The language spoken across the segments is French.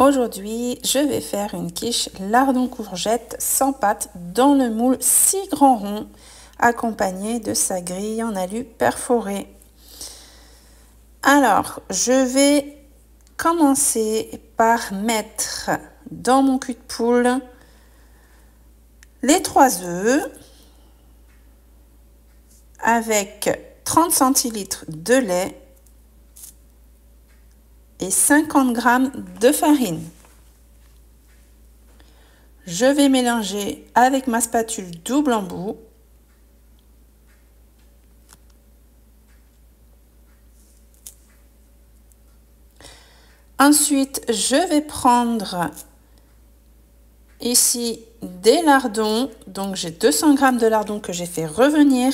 Aujourd'hui, je vais faire une quiche lardon courgette sans pâte dans le moule 6 grands ronds, accompagné de sa grille en alu perforée. Alors, je vais commencer par mettre dans mon cul de poule les 3 œufs avec 30 centilitres de lait et 50 g de farine. Je vais mélanger avec ma spatule double embout. Ensuite, je vais prendre ici des lardons. Donc, j'ai 200 g de lardons que j'ai fait revenir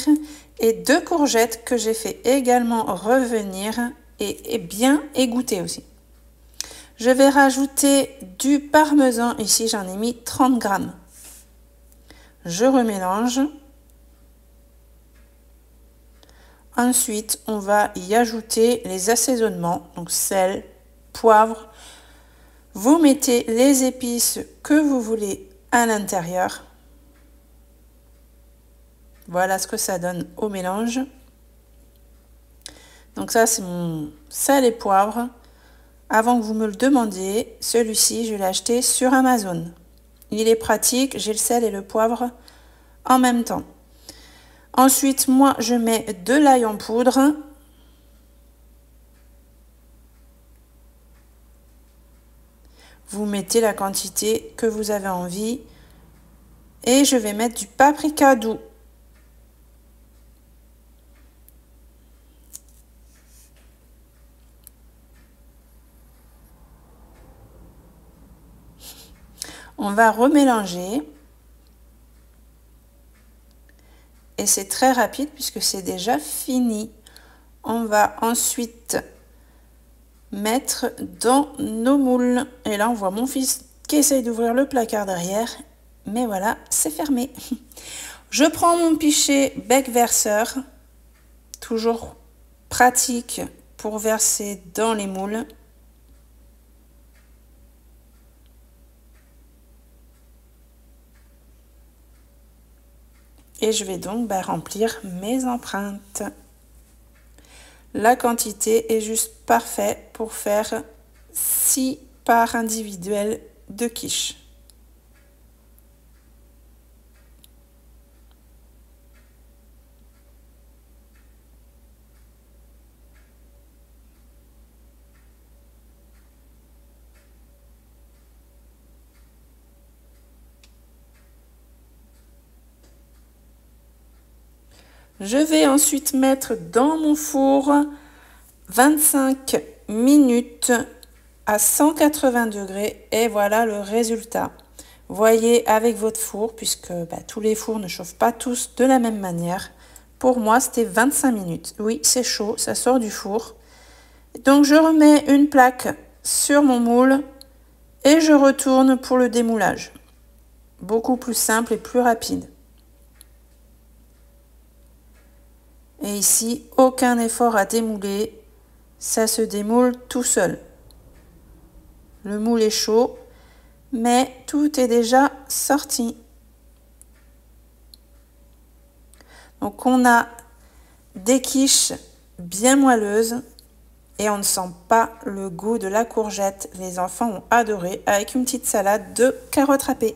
et 2 courgettes que j'ai fait également revenir et bien égoutter aussi. Je vais rajouter du parmesan. Ici, j'en ai mis 30 g. Je remélange. Ensuite, on va y ajouter les assaisonnements, donc sel, poivre. Vous mettez les épices que vous voulez à l'intérieur. Voilà ce que ça donne au mélange. Donc ça, c'est mon sel et poivre. Avant que vous me le demandiez, celui-ci, je l'ai acheté sur Amazon. Il est pratique, j'ai le sel et le poivre en même temps. Ensuite, moi, je mets de l'ail en poudre. Vous mettez la quantité que vous avez envie. Et je vais mettre du paprika doux. On va remélanger. Et c'est très rapide puisque c'est déjà fini. On va ensuite mettre dans nos moules. Et là, on voit mon fils qui essaye d'ouvrir le placard derrière. Mais voilà, c'est fermé. Je prends mon pichet bec verseur. Toujours pratique pour verser dans les moules. Et je vais donc remplir mes empreintes. La quantité est juste parfaite pour faire 6 parts individuelles de quiche. Je vais ensuite mettre dans mon four 25 minutes à 180 degrés et voilà le résultat. Voyez avec votre four, puisque tous les fours ne chauffent pas tous de la même manière. Pour moi, c'était 25 minutes. Oui, c'est chaud, ça sort du four. Donc, je remets une plaque sur mon moule et je retourne pour le démoulage. Beaucoup plus simple et plus rapide. Et ici, aucun effort à démouler, ça se démoule tout seul. Le moule est chaud, mais tout est déjà sorti. Donc on a des quiches bien moelleuses et on ne sent pas le goût de la courgette. Les enfants ont adoré avec une petite salade de carottes râpées.